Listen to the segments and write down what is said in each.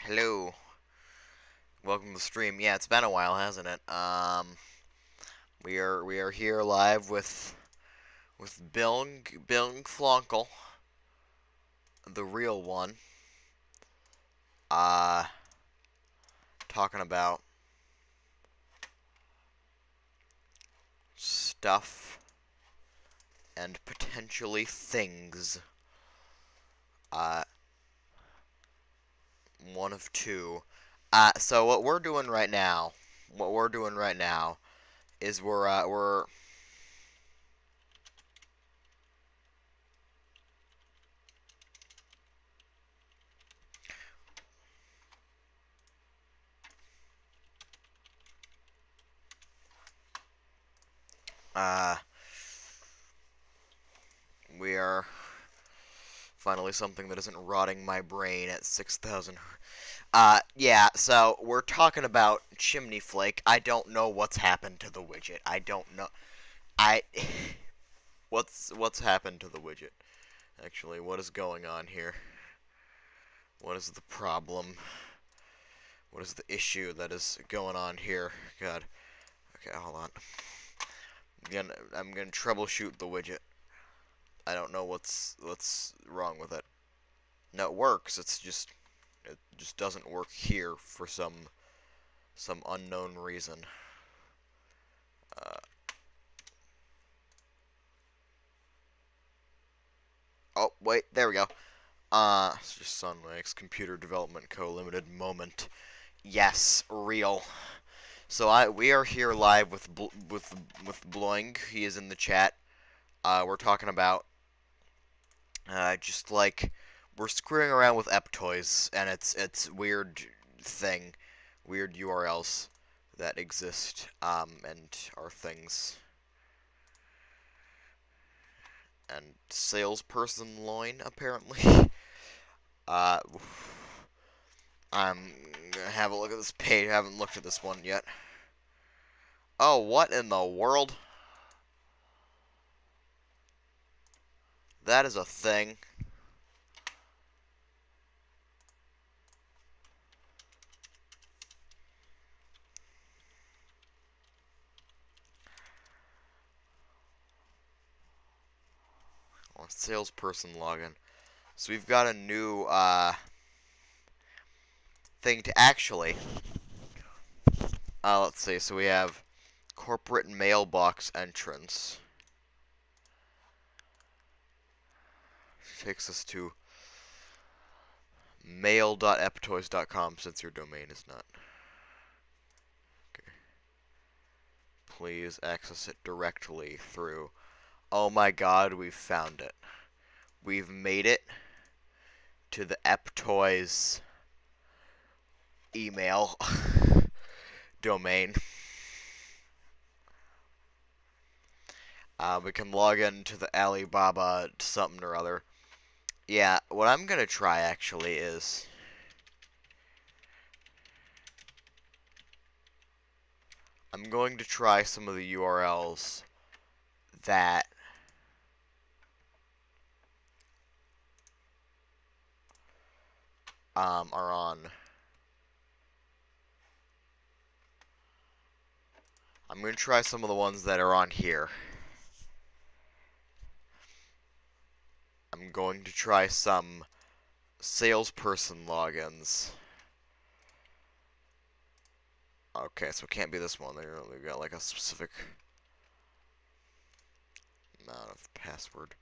Hello. Welcome to the stream. Yeah, it's been a while, hasn't it? We are here live with Bill Flonkel, the real one. Uh, talking about stuff and potentially things. Uh, one of two. So what we're doing right now is we're uh we are finally something that isn't rotting my brain at 6,000. Yeah, so we're talking about Chimney Flake. I don't know what's happened to the widget. I don't know. I what's happened to the widget? Actually, what is going on here? What is the problem? What is the issue that is going on here? God. Okay, hold on. I'm gonna troubleshoot the widget. I don't know what's wrong with it. No, it works. It just doesn't work here for some unknown reason. Uh, oh wait, there we go. It's just Sunwax Computer Development Co. Limited moment. Yes, real. So we are here live with Bloing. He is in the chat. We're talking about just like we're screwing around with Eptoys and its weird thing, weird URLs that exist and are things. And salesperson loin apparently. uh, I'm gonna have a look at this page. I haven't looked at this one yet. Oh, what in the world? That is a thing. Oh, salesperson login. So we've got a new thing to actually. Let's see. So we have corporate mailbox entrance. Takes us to mail.eptoys.com since your domain is not. Okay. Please access it directly through. Oh my god, we've found it. We've made it to the Eptoys email domain. We can log into the Alibaba something or other. Yeah, what I'm gonna try actually is I'm going to try some of the URLs that are on. I'm going to try some of the ones that are on here. I'm going to try some salesperson logins. Okay, so it can't be this one. They've got like a specific amount of password.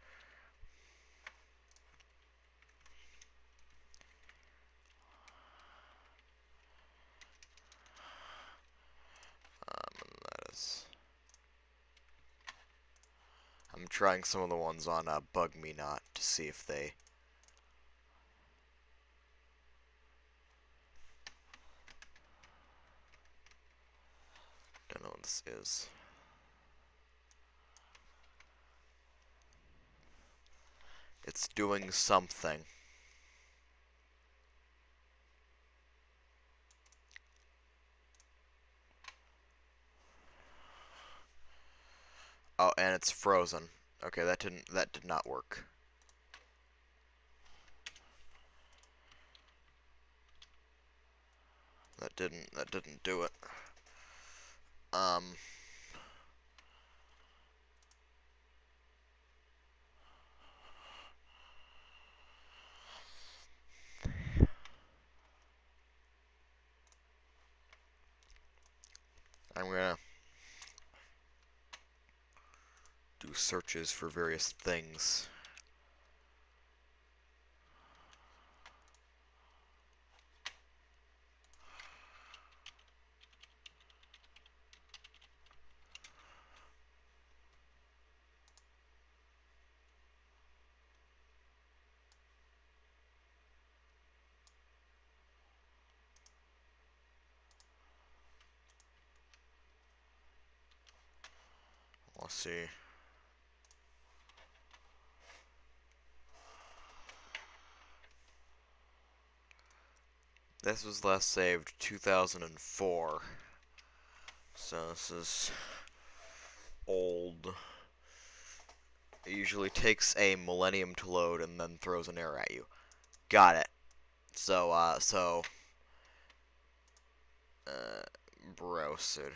And that is. I'm trying some of the ones on Bug Me Not to see if they. Don't know what this is. It's doing something. Oh, and it's frozen. Okay, that did not work. That didn't do it. Um, I'm gonna do searches for various things. Let's see. This was last saved 2004. So this is old. It usually takes a millennium to load and then throws an error at you. Got it. So, uh, browser.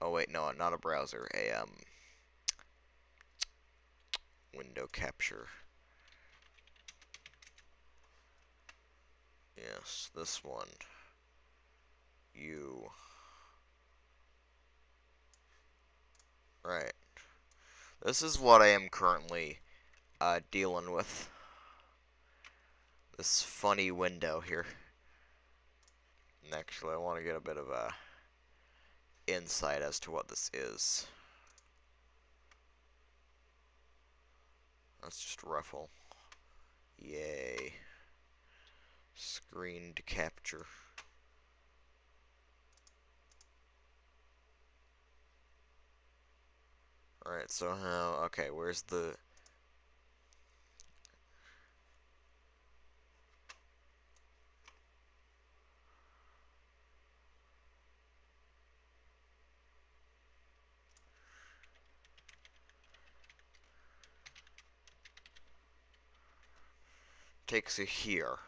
Oh wait, no, not a browser. Window capture. Yes, this one. You. Right. This is what I am currently dealing with. This funny window here. And actually, I want to get a bit of a insight as to what this is. Let's just ruffle. Yay. Screen to capture. Alright, so how... Okay, where's the... Takes you here.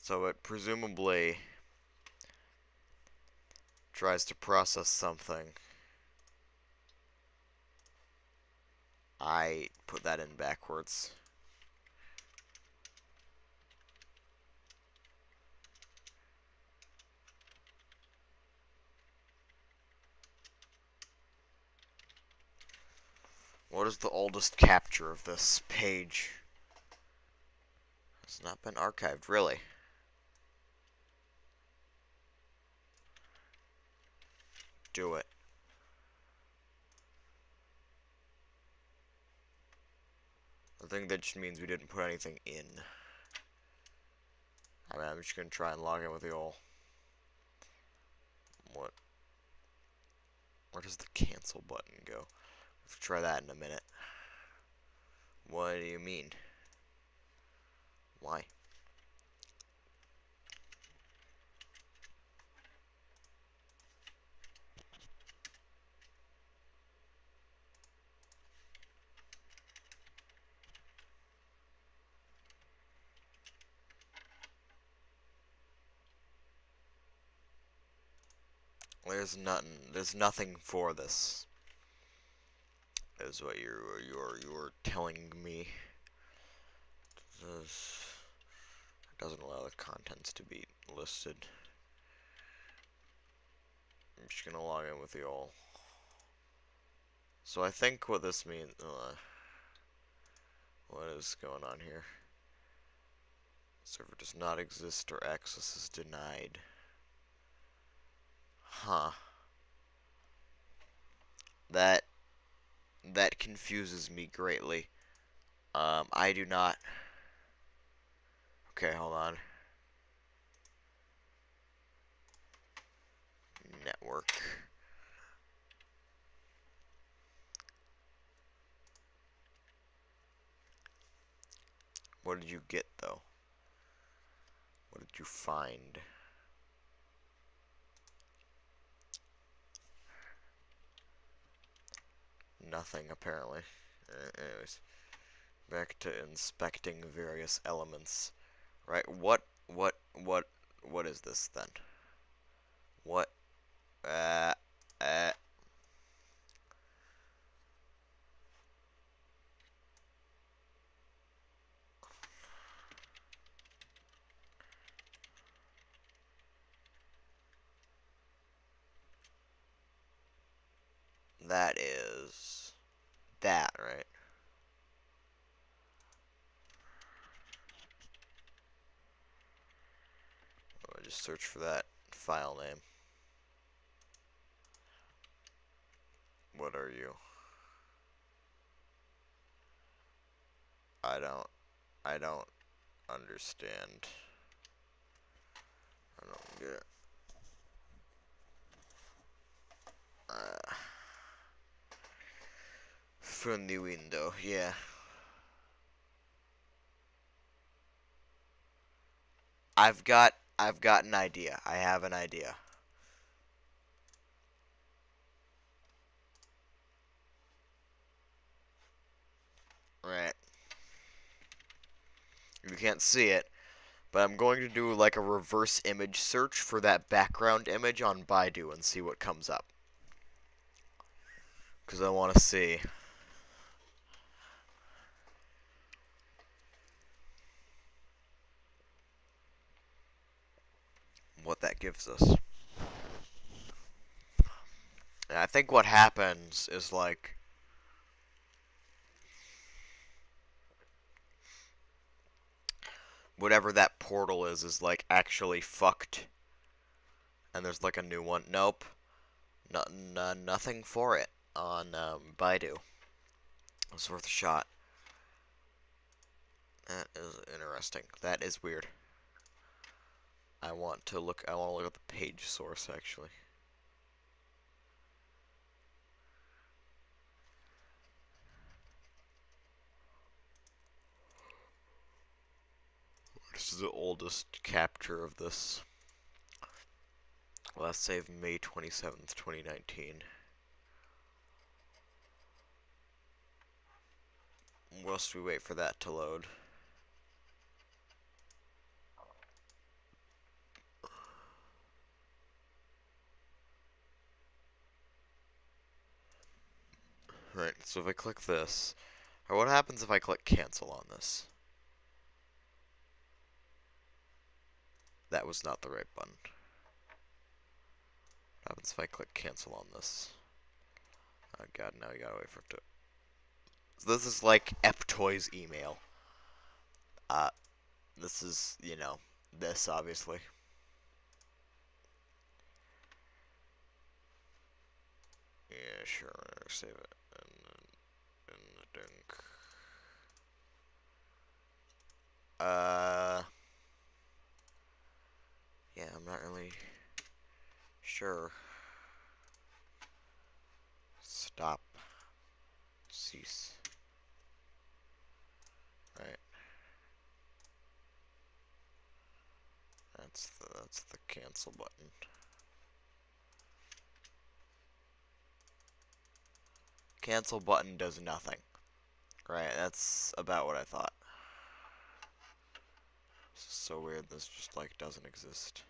So it presumably tries to process something. I put that in backwards. What is the oldest capture of this page? It's not been archived, really. Do it. I think that just means we didn't put anything in. I mean, I'm just gonna try and log in with the old... What? Where does the cancel button go? Let's try that in a minute. What do you mean? Why? There's nothing for this. Is what you're telling me. This doesn't allow the contents to be listed. I'm just gonna log in with the old. So I think what this means. What is going on here? Server does not exist or access is denied. Huh. That confuses me greatly. I do not. Okay, hold on. network. What did you get, though? What did you find? Nothing, apparently. Anyways, back to inspecting various elements. Right, what is this, then? What, uh, uh, that is that, right? I'll just search for that file name. What are you? I don't understand. I don't get it. From the window, yeah. I've got an idea. I have an idea. Right. You can't see it, but I'm going to do like a reverse image search for that background image on Baidu and see what comes up. Because I want to see. What that gives us. And I think what happens is like whatever that portal is like actually fucked. And there's like a new one. Nope. Nothing for it on Baidu. It's worth a shot. That is interesting. That is weird. I want to look at the page source actually. This is the oldest capture of this. Last save May 27th, 2019. Whilst we wait for that to load. Right, so if I click this, or what happens if I click cancel on this? That was not the right button. What happens if I click cancel on this? Oh god, now we gotta wait for it to... So this is like Eptoy's email. This is, you know, this obviously. Yeah, sure, save it. And the dink. Yeah, I'm not really sure. Stop. Cease. Right. That's the cancel button. Cancel button does nothing. Right, that's about what I thought. This is so weird, this just like doesn't exist.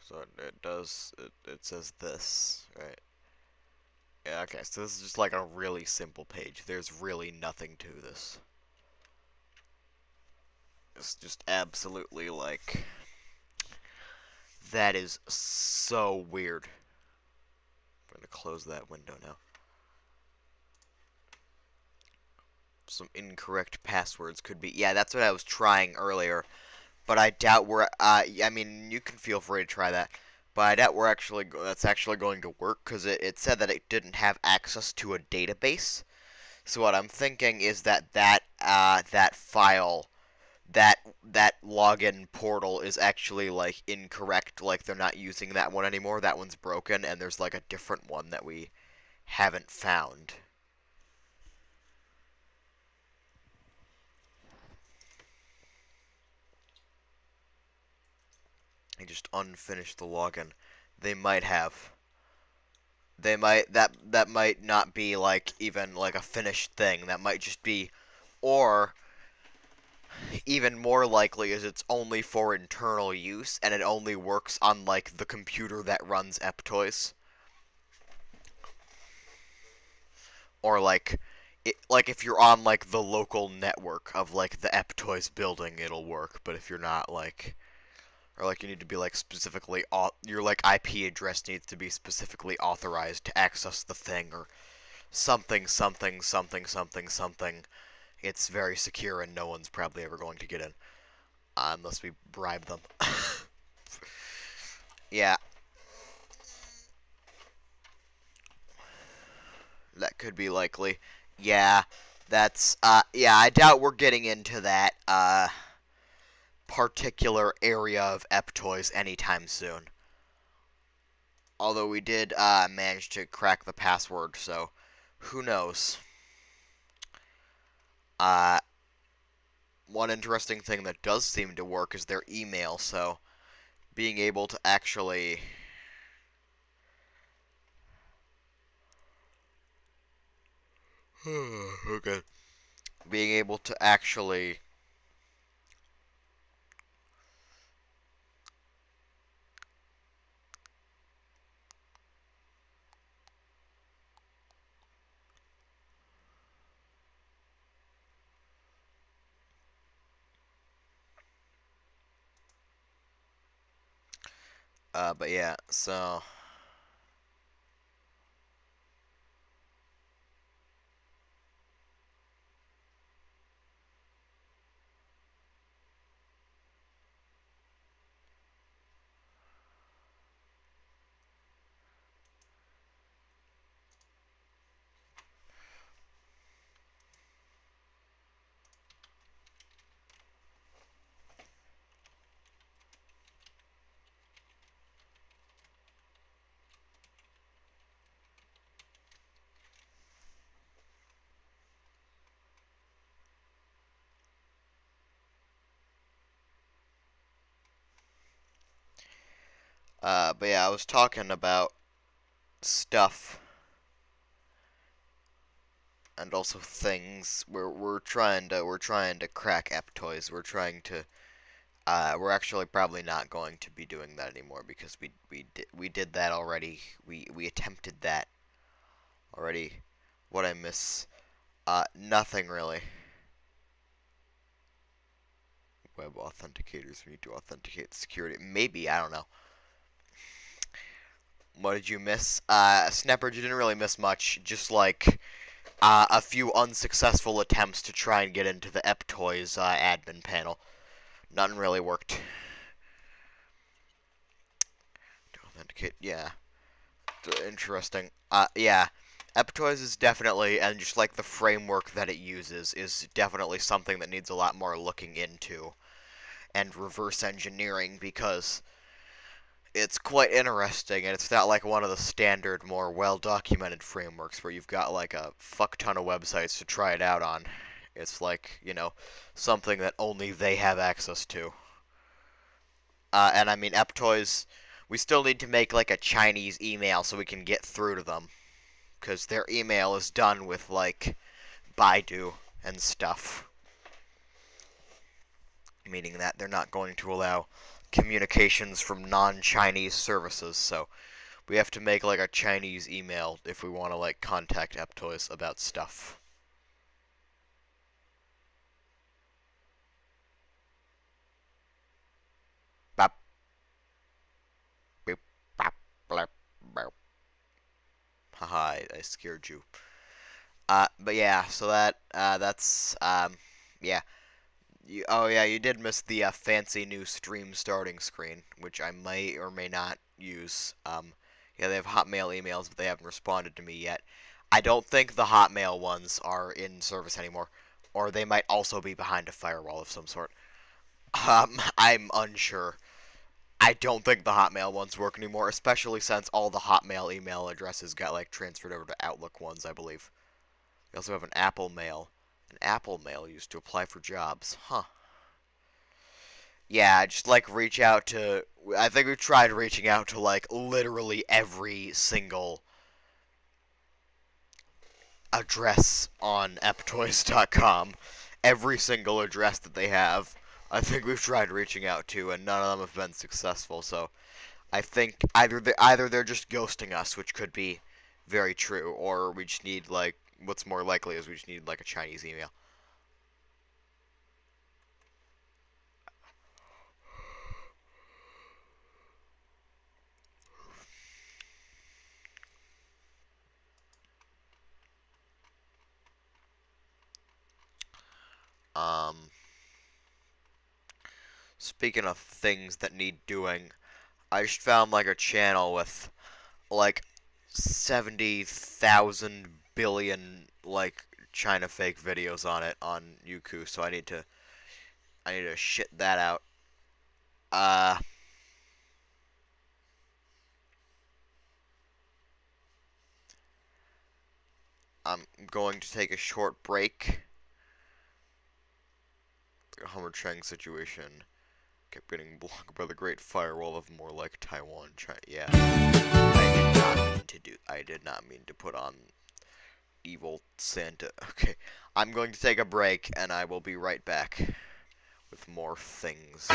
So it does, it says this, right? Yeah, okay, so this is just like a really simple page. There's really nothing to this. It's just absolutely like... That is so weird. I'm gonna close that window now. Some incorrect passwords could be... Yeah, that's what I was trying earlier. But I doubt we're... I mean, you can feel free to try that. But I doubt we're actually... That's actually going to work, because it said that it didn't have access to a database. So what I'm thinking is that that file that login portal is actually like incorrect. Like they're not using that one anymore. That one's broken, and there's like a different one that we haven't found. I just unfinished the login. They might have. They might that might not be like even like a finished thing. That might just be, or even more likely is it's only for internal use and it only works on like the computer that runs EpToys. Or like if you're on like the local network of like the EpToys building, it'll work. But if you're not, like, or like you need to be like specifically your like IP address needs to be specifically authorized to access the thing, or something something something something something. It's very secure and no one's probably ever going to get in, unless we bribe them. Yeah, that could be likely. Yeah, that's yeah, I doubt we're getting into that particular area of EpToys anytime soon. Although we did manage to crack the password, so who knows. Uh One interesting thing that does seem to work is their email, so being able to actually okay. Being able to actually but yeah, so but yeah, I was talking about stuff and also things. We're trying to crack EpToys. We're actually probably not going to be doing that anymore because we did that already. We attempted that already. What I miss? Nothing really. Web authenticators. We need to authenticate security. Maybe, I don't know. What did you miss? Snapper, you didn't really miss much. Just like a few unsuccessful attempts to try and get into the EpToys admin panel. Nothing really worked. To authenticate, yeah. Interesting. Yeah. EpToys is definitely, and just like the framework that it uses, is definitely something that needs a lot more looking into and reverse engineering, because it's quite interesting, and it's not like one of the standard, more well-documented frameworks where you've got like a fuck ton of websites to try it out on. It's like, something that only they have access to. And I mean, EpToys, we still need to make like a Chinese email so we can get through to them, because their email is done with like Baidu and stuff, meaning that they're not going to allow communications from non-Chinese services. So we have to make like a Chinese email if we want to like contact EpToys about stuff. Bop, boop, bop, blap, bop. Haha, I scared you. But yeah, so that's yeah. Oh yeah, you did miss the fancy new stream starting screen, which I may or may not use. Yeah, they have Hotmail emails, but they haven't responded to me yet. I don't think the Hotmail ones are in service anymore, or they might also be behind a firewall of some sort. I'm unsure. I don't think the Hotmail ones work anymore, especially since all the Hotmail email addresses got like transferred over to Outlook ones, I believe. We also have an Apple Mail. An Apple Mail used to apply for jobs. Huh. Yeah, just like reach out to. I think we've tried reaching out to like literally every single address on eptoys.com. Every single address that they have. I think we've tried reaching out to, and none of them have been successful. So I think either they're just ghosting us, which could be very true, or we just need like what's more likely is we just need like a Chinese email. Um, Speaking of things that need doing, I just found like a channel with like 70,000 billion like China fake videos on it on Youku, so I need to shit that out. Uh I'm going to take a short break. The Hummer Chang situation kept getting blocked by the Great Firewall of more like Taiwan, China. Yeah, I did not mean to put on evil Santa. Okay, I'm going to take a break, and I will be right back with more things.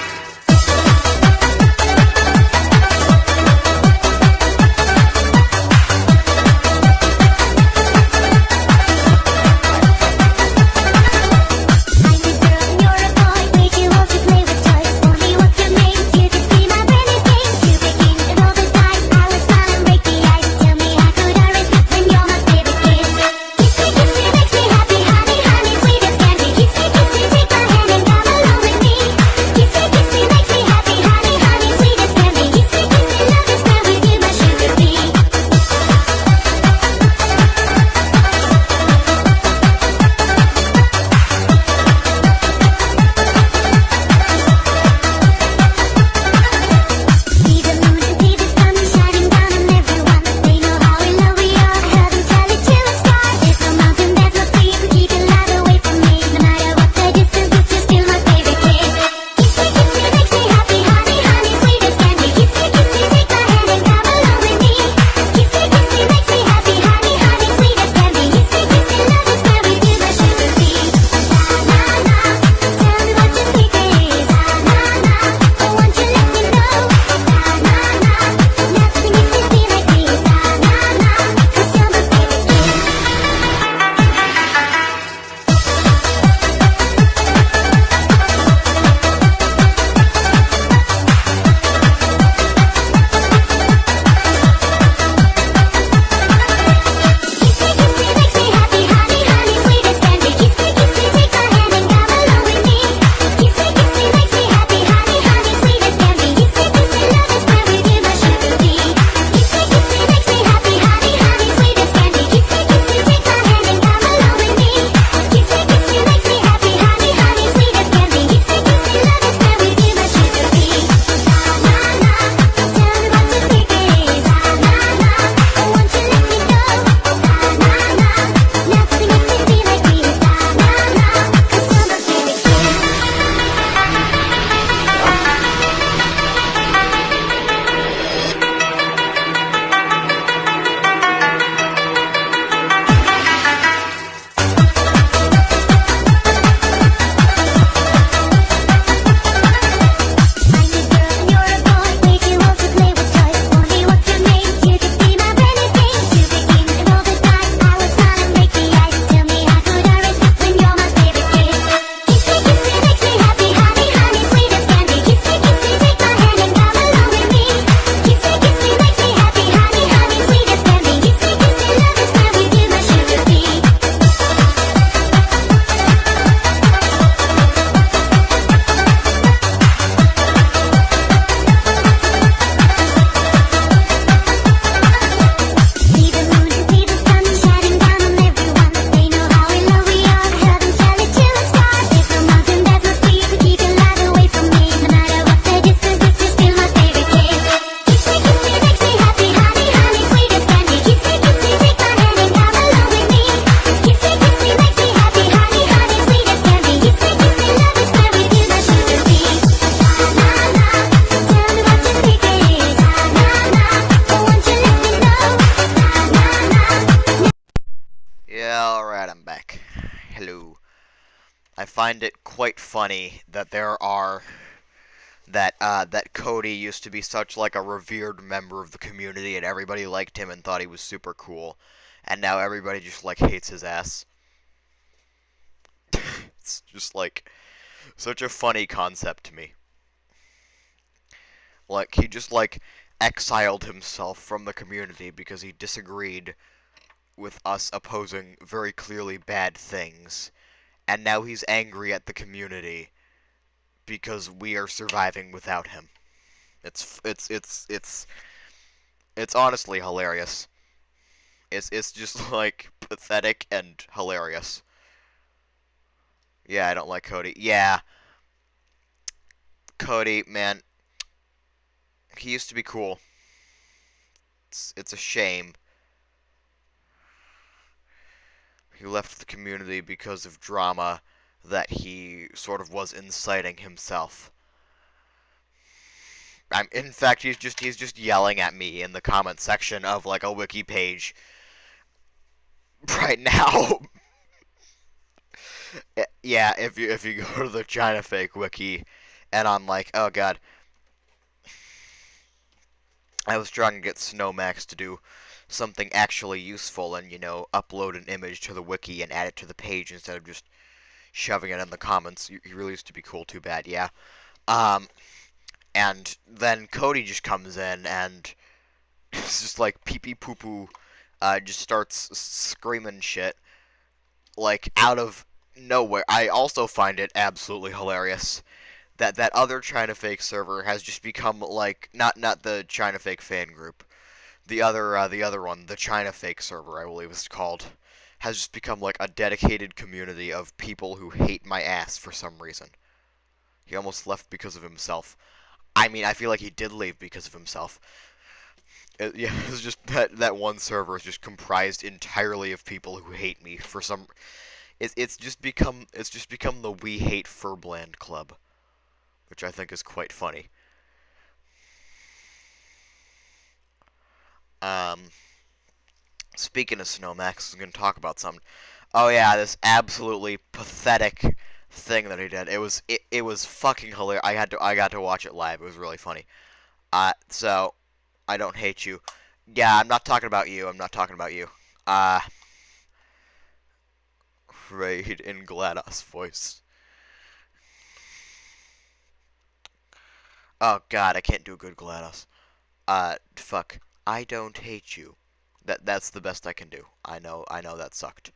hello. I find it quite funny that that Cody used to be such like a revered member of the community and everybody liked him and thought he was super cool. And now everybody just like hates his ass. It's just like such a funny concept to me. Like he just like exiled himself from the community because he disagreed with us opposing very clearly bad things. And now he's angry at the community because we are surviving without him. It's honestly hilarious. It's just like pathetic and hilarious. Yeah, I don't like Cody. Yeah, Cody, man, he used to be cool. It's a shame he left the community because of drama that he sort of was inciting himself. In fact, he's just yelling at me in the comment section of like a wiki page right now. Yeah, if you go to the China fake wiki, and I'm like, oh god, I was trying to get Snowmax to do something actually useful and, upload an image to the wiki and add it to the page instead of just shoving it in the comments. He really used to be cool, too bad, yeah. And then Cody just comes in and it's just like pee-pee poo-poo, just starts screaming shit, like, out of nowhere. I also find it absolutely hilarious that other China fake server has just become like not the China fake fan group, the other one, the China fake server, I believe it's called, has just become like a dedicated community of people who hate my ass for some reason. He almost left because of himself. I mean, I feel like he did leave because of himself. Yeah, it's just that one server is just comprised entirely of people who hate me for some. It's just become the We Hate Furbland club, which I think is quite funny. Speaking of Snowmax, I'm going to talk about something. Oh yeah, this absolutely pathetic thing that he did. It was fucking hilarious. I got to watch it live. It was really funny. So I don't hate you. Yeah, I'm not talking about you. I'm not talking about you. Raid in GLaDOS voice. Oh god, I can't do a good GLaDOS. Fuck. I don't hate you. That's the best I can do. I know that sucked.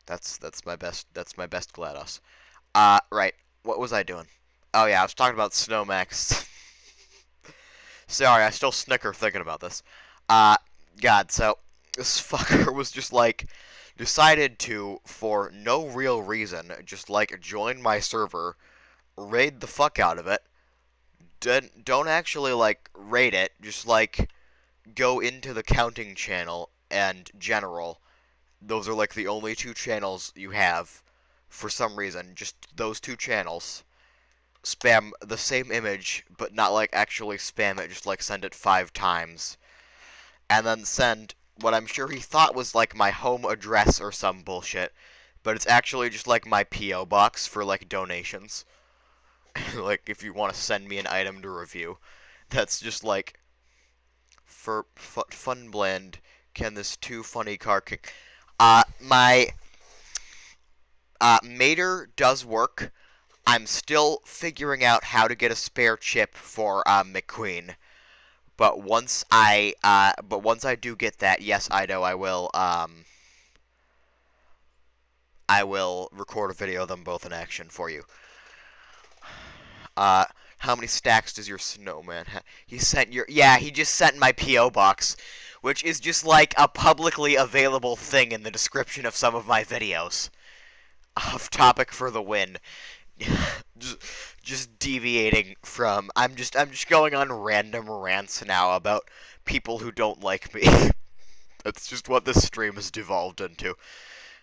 That's my best GLaDOS. Right. What was I doing? Oh yeah, I was talking about Snowmax. Sorry, I still snicker thinking about this. God, so this fucker was just like decided to, for no real reason, just like join my server, raid the fuck out of it. Don't actually like raid it, just like go into the counting channel and general. Those are like the only two channels you have for some reason, just those two channels. Spam the same image, but not like actually spam it, just like send it 5 times. And then send what I'm sure he thought was like my home address or some bullshit, but it's actually just like my P.O. box for like donations. Like if you want to send me an item to review. That's just like, for Funblend, can this too funny car kick? My Mater does work. I'm still figuring out how to get a spare chip for McQueen. But once I do get that, yes, Ido, I will record a video of them both in action for you. How many stacks does your snowman have? He just sent my P.O. box, which is just like a publicly available thing in the description of some of my videos. Off topic for the win. just deviating from. I'm just going on random rants now about people who don't like me. That's just what this stream has devolved into.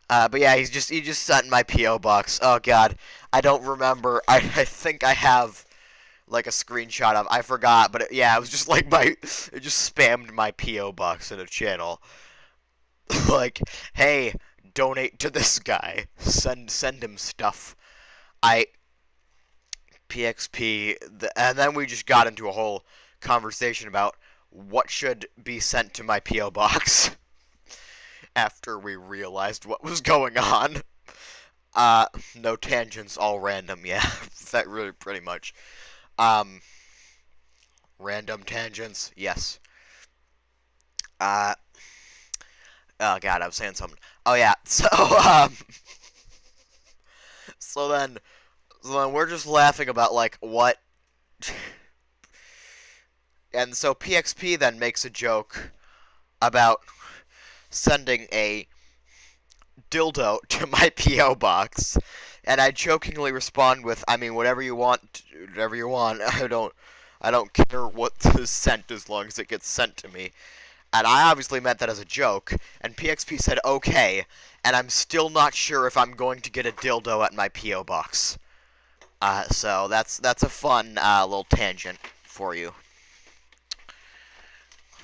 But yeah, he just sent my P.O. box. Oh god, I don't remember. I think I have like a screenshot of. I forgot, but yeah, it was just like it just spammed my P.O. box in a channel. Like, hey, donate to this guy. Send him stuff. I PXP, and then we just got into a whole conversation about what should be sent to my PO box after we realized what was going on. No tangents, all random. Yeah, that really pretty much. Um, Random tangents. Yes. Uh, oh god, I was saying something. Oh yeah. So then we're just laughing about like what. And so PXP then makes a joke about sending a dildo to my PO box, and I jokingly respond with, "I mean, whatever you want, whatever you want. I don't care what is sent as long as it gets sent to me." And I obviously meant that as a joke, and PXP said okay, and I'm still not sure if I'm going to get a dildo at my PO box. So that's a fun little tangent for you.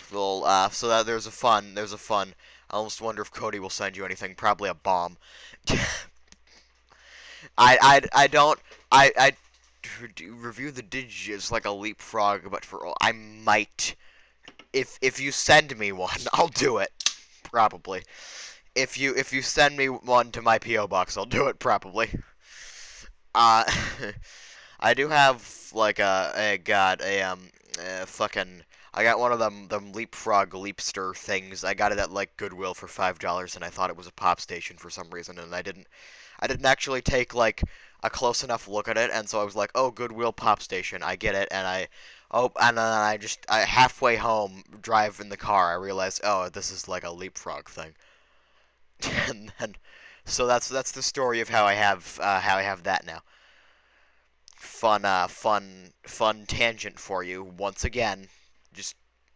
So that there's a fun. I almost wonder if Cody will send you anything. Probably a bomb. I don't I review the digits like a leapfrog, but I might if you send me one, I'll do it probably. If you send me one to my PO box, I'll do it probably. Uh, I do have like fucking. I got one of them leapfrog leapster things. I got it at like Goodwill for $5, and I thought it was a pop station for some reason, and I didn't actually take like a close enough look at it, and so I was like, oh, Goodwill pop station, I get it, and then I halfway home, drive in the car, I realized, oh, this is like a leapfrog thing, and then so that's the story of how I have that now. Fun tangent for you once again. Just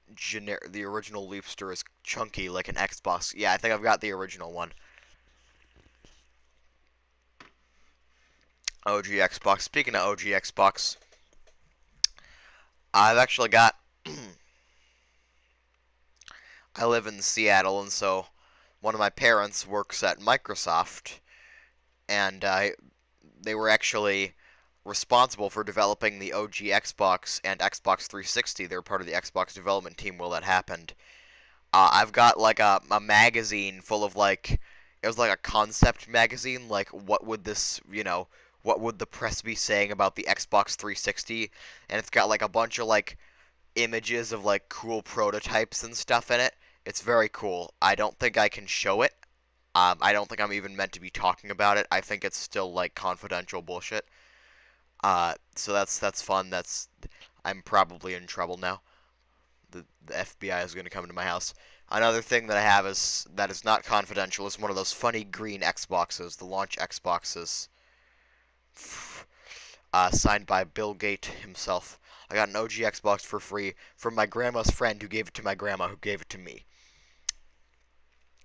the original Leapster is chunky like an Xbox. Yeah, I think I've got the original one. OG Xbox. Speaking of OG Xbox, I've actually got. I live in Seattle, and so one of my parents works at Microsoft, and they were actually responsible for developing the OG Xbox and Xbox 360. They were part of the Xbox development team while that happened. I've got like a magazine full of like, it was like a concept magazine, like what would this, what would the press be saying about the Xbox 360, and it's got like a bunch of like images of like cool prototypes and stuff in it. It's very cool. I don't think I can show it. I don't think I'm even meant to be talking about it. I think it's still like confidential bullshit. So that's fun. I'm probably in trouble now. The FBI is going to come to my house. Another thing that I have that is not confidential is one of those funny green Xboxes, the launch Xboxes, signed by Bill Gates himself. I got an OG Xbox for free from my grandma's friend who gave it to my grandma who gave it to me.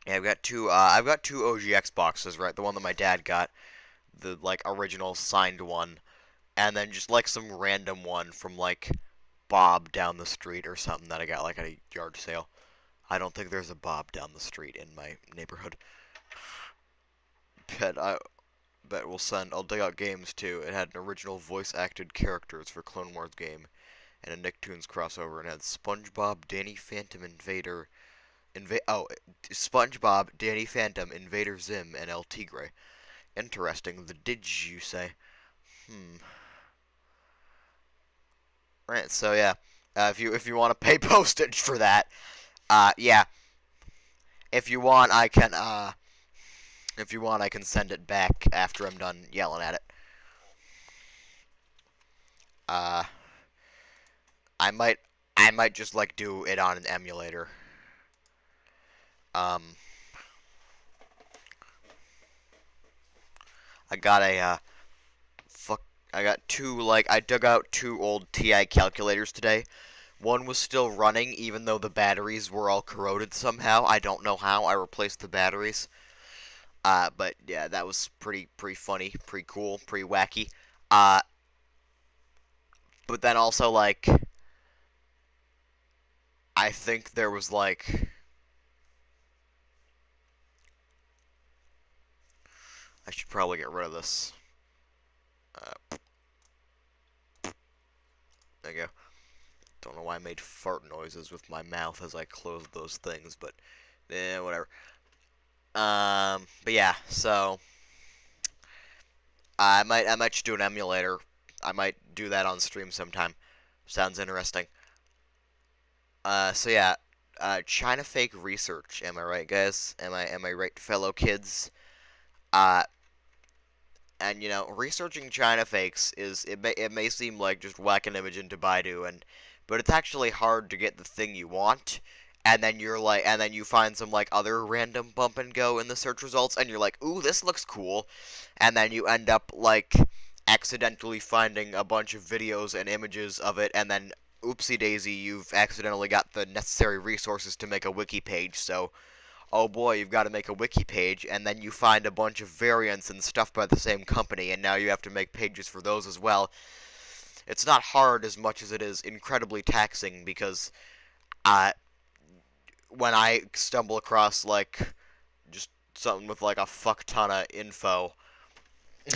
Yeah, I've got two OG Xboxes, right? The one that my dad got, the like original signed one, and then just like some random one from like Bob down the street or something that I got like at a yard sale. I don't think there's a Bob down the street in my neighborhood. Bet I'll dig out games too. It had an original voice acted characters for Clone Wars game and a Nicktoons crossover, and had SpongeBob, Danny Phantom, SpongeBob, Danny Phantom, Invader Zim, and El Tigre. Interesting. The did you say? Right. So yeah, if you want to pay postage for that, yeah. If you want, I can send it back after I'm done yelling at it. Uh, I might just like do it on an emulator. I got I dug out two old TI calculators today. One was still running even though the batteries were all corroded somehow. I don't know how. I replaced the batteries. But yeah, that was pretty funny, pretty cool, pretty wacky. But then also like I think there was like I should probably get rid of this. Uh, there you go. Don't know why I made fart noises with my mouth as I closed those things, but whatever. But yeah, so I might just do an emulator. I might do that on stream sometime. Sounds interesting. So yeah, China fake research. Am I right, guys? Am I right, fellow kids? Uh, and researching China fakes it may seem like just whack an image into Baidu, but it's actually hard to get the thing you want. And then you find some like other random bump and go in the search results, and you're like, ooh, this looks cool, and then you end up like accidentally finding a bunch of videos and images of it, and then oopsie daisy, you've accidentally got the necessary resources to make a wiki page. So oh boy, you've got to make a wiki page, and then you find a bunch of variants and stuff by the same company, and now you have to make pages for those as well. It's not hard as much as it is incredibly taxing, because uh, when I stumble across, like, just something with, like, a fuck ton of info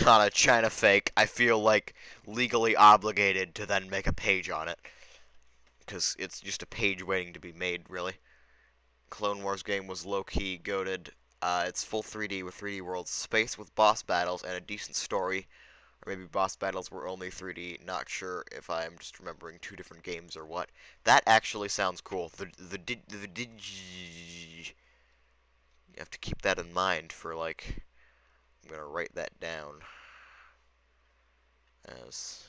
on a China fake, I feel, like, legally obligated to then make a page on it. Because it's just a page waiting to be made, really. Clone Wars game was low-key goated. It's full 3D with 3D worlds, space with boss battles, and a decent story. Or maybe boss battles were only 3D. Not sure if I'm just remembering two different games or what. That actually sounds cool. You have to keep that in mind for, like, I'm gonna write that down as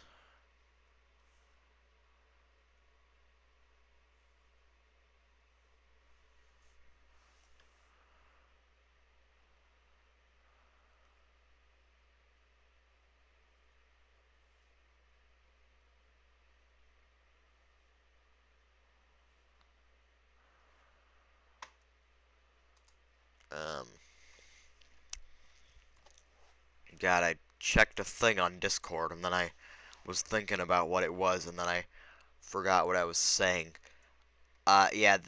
um. God, I checked a thing on Discord, and then I was thinking about what it was, and then I forgot what I was saying. Yeah,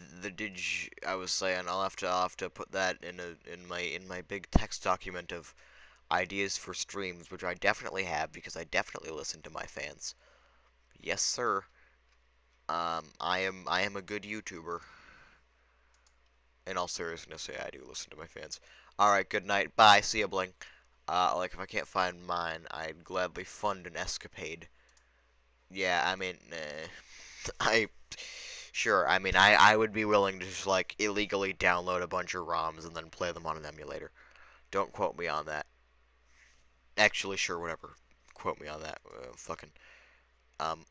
I was saying I'll have to put that in my big text document of ideas for streams, which I definitely have because I definitely listen to my fans. Yes, sir. I am a good YouTuber. In all seriousness, yeah, I do listen to my fans. All right, good night. Bye. See ya, Bling. Like if I can't find mine, I'd gladly fund an escapade. Yeah, I mean, I sure. I mean, I would be willing to just like illegally download a bunch of ROMs and then play them on an emulator. Don't quote me on that. Actually, sure, whatever. Quote me on that. Fucking. Um,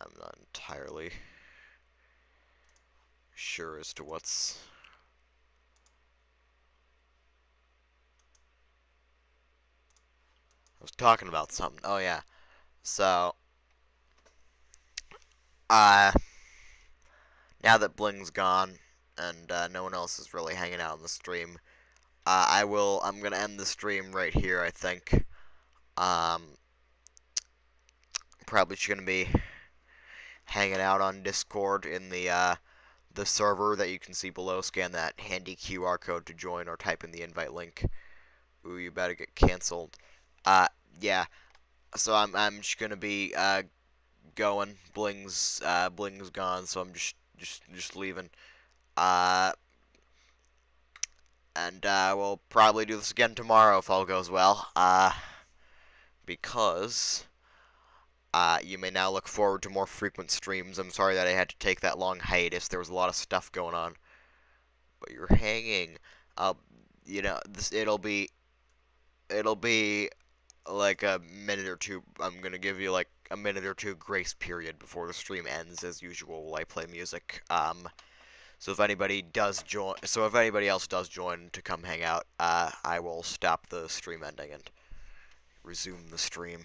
I'm not entirely sure as to what's. I was talking about something. Oh yeah. So, uh, now that Bling's gone and no one else is really hanging out in the stream, I'm gonna end the stream right here. I think. Um, Probably just gonna be hanging out on Discord in the server that you can see below. Scan that handy QR code to join or type in the invite link. Ooh, you better get canceled. Yeah. So I'm just gonna be going. Bling's gone, so I'm just leaving. Uh, and we'll probably do this again tomorrow if all goes well. Because you may now look forward to more frequent streams. I'm sorry that I had to take that long hiatus. There was a lot of stuff going on. But you're hanging. Uh, this it'll be like a minute or two. I'm gonna give you like a minute or two grace period before the stream ends, as usual. While I play music. So if anybody else does join to come hang out, I will stop the stream ending and resume the stream.